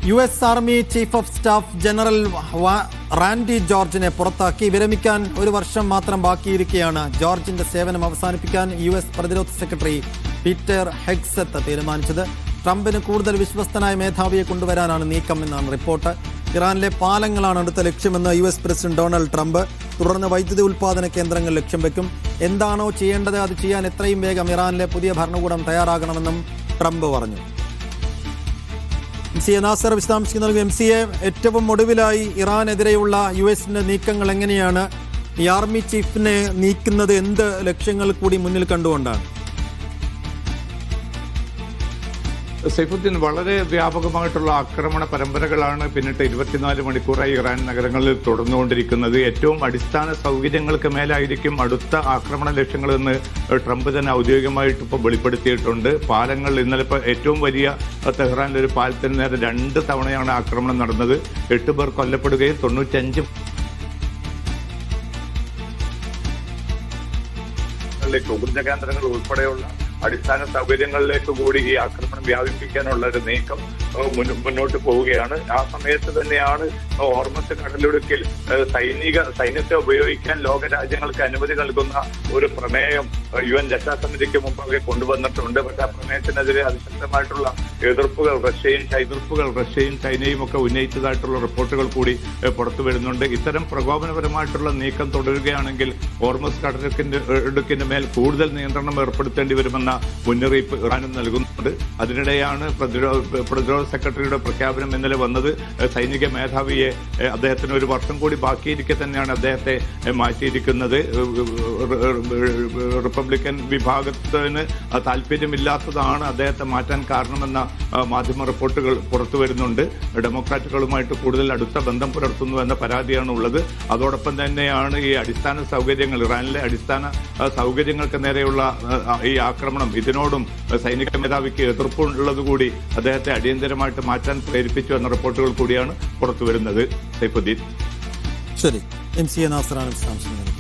US army chief of staff general Randy ജോർജിനെ പുറത്താക്കി. വിരമിക്കാൻ ഒരു വർഷം മാത്രം ബാക്കിയിരിക്കെയാണ് ജോർജിന്റെ സേവനം അവസാനിപ്പിക്കാൻ US പ്രതിരോധ സെക്രട്ടറി പീറ്റർ ഹെഗ്സെത്ത് തീരുമാനിച്ചത്. ട്രംപിന് കൂടുതൽ വിശ്വസ്തനായ മേധാവിയെ കൊണ്ടുവരാനാണ് നീക്കം എന്നാണ് റിപ്പോർട്ട്. ഇറാനിലെ പാലങ്ങളാണ് അടുത്ത ലക്ഷ്യമെന്ന് US പ്രസിഡന്റ് ഡൊണാൾഡ് ട്രംപ്. തുടർന്ന് വൈദ്യുതി ഉൽപ്പാദന കേന്ദ്രങ്ങൾ ലക്ഷ്യം വെക്കും. എന്താണോ ചെയ്യേണ്ടത് അത് ചെയ്യാൻ എത്രയും വേഗം ഇറാനിലെ പുതിയ ഭരണകൂടം തയ്യാറാകണമെന്നും ട്രംപ് പറഞ്ഞു. MCA നാസർ വിശദാംശം നൽകും. MCA, ഏറ്റവും ഒടുവിലായി ഇറാനെതിരെയുള്ള US-ന്റെ നീക്കങ്ങൾ എങ്ങനെയാണ്? ഈ ആർമി ചീഫിനെ നീക്കുന്നത് എന്ത് ലക്ഷ്യങ്ങൾ കൂടി മുന്നിൽ കണ്ടുകൊണ്ടാണ്? സൈഫുദ്ദീൻ, വളരെ വ്യാപകമായിട്ടുള്ള ആക്രമണ പരമ്പരകളാണ് പിന്നിട്ട് 24 മണിക്കൂറായി ഇറാൻ നഗരങ്ങളിൽ തുടർന്നുകൊണ്ടിരിക്കുന്നത്. ഏറ്റവും അടിസ്ഥാന സൗകര്യങ്ങൾക്ക് മേലായിരിക്കും അടുത്ത ആക്രമണ ലക്ഷ്യങ്ങളെന്ന് ട്രംപ് തന്നെ ഔദ്യോഗികമായിട്ട് ഇപ്പോൾ വെളിപ്പെടുത്തിയിട്ടുണ്ട്. പാലങ്ങൾ ഇന്നലെ ഇപ്പോൾ ഏറ്റവും വലിയ തെഹ്റാനിലെ ഒരു പാലത്തിന് നേരെ 2 തവണയാണ് ആക്രമണം നടന്നത്. 8 പേർ കൊല്ലപ്പെടുകയും 95 ഊർജ്ജ കേന്ദ്രങ്ങൾ ഉൾപ്പെടെയുള്ള അടിസ്ഥാന സൗകര്യങ്ങളിലേക്ക് കൂടി ഈ ആക്രമണം വ്യാപിപ്പിക്കാനുള്ള ഒരു നീക്കം മുന്നോട്ട് പോവുകയാണ്. ആ സമയത്ത് തന്നെയാണ് ഹോർമസ് കടലിടുക്കിൽ സൈന്യത്തെ ഉപയോഗിക്കാൻ ലോകരാജ്യങ്ങൾക്ക് അനുമതി നൽകുന്ന ഒരു പ്രമേയം UN രക്ഷാസമിതിക്ക് മുമ്പാകെ കൊണ്ടുവന്നിട്ടുണ്ട്. പക്ഷേ ആ പ്രമേയത്തിനെതിരെ അതിശക്തമായിട്ടുള്ള റഷ്യയും ചൈനയും ഒക്കെ ഉന്നയിച്ചതായിട്ടുള്ള റിപ്പോർട്ടുകൾ കൂടി പുറത്തു വരുന്നുണ്ട്. ഇത്തരം പ്രകോപനപരമായിട്ടുള്ള നീക്കം തുടരുകയാണെങ്കിൽ ഹോർമസ് കടലിടുക്കിന്റെ മേൽ കൂടുതൽ നിയന്ത്രണം ഏർപ്പെടുത്തേണ്ടി വരുമെന്ന മുന്നറിയിപ്പ് ഇറാനും നൽകുന്നുണ്ട്. അതിനിടെയാണ് പ്രതിരോധ സെക്രട്ടറിയുടെ പ്രഖ്യാപനം ഇന്നലെ വന്നത്. സൈനിക മേധാവിയെ അദ്ദേഹത്തിന് ഒരു വർഷം കൂടി ബാക്കിയിരിക്കെ തന്നെയാണ് അദ്ദേഹത്തെ മാറ്റിയിരിക്കുന്നത്. റിപ്പബ്ലിക്കൻ വിഭാഗത്തിന് താല്പര്യമില്ലാത്തതാണ് അദ്ദേഹത്തെ മാറ്റാൻ കാരണമെന്ന മാധ്യമ റിപ്പോർട്ടുകൾ പുറത്തു വരുന്നുണ്ട്. ഡെമോക്രാറ്റുകളുമായിട്ട് കൂടുതൽ അടുത്ത ബന്ധം പുലർത്തുന്നു എന്ന പരാതിയാണ് ഉള്ളത്. അതോടൊപ്പം തന്നെയാണ് ഈ അടിസ്ഥാന സൗകര്യങ്ങൾ, ഇറാനിലെ അടിസ്ഥാന സൗകര്യങ്ങൾക്ക് നേരെയുള്ള ഈ ആക്രമണം, ഇതിനോടും സൈനിക മേധാവിക്ക് എതിർപ്പുള്ളത് കൂടി അദ്ദേഹത്തെ അടിയന്തരമായിട്ട് മാറ്റാൻ പ്രേരിപ്പിച്ചു എന്ന റിപ്പോർട്ടുകൾ കൂടിയാണ് പുറത്തു വരുന്നത്. സൈഫുദ്ദീൻ, ശരി. MCA നാസറാണ് വിശദാംശങ്ങൾ.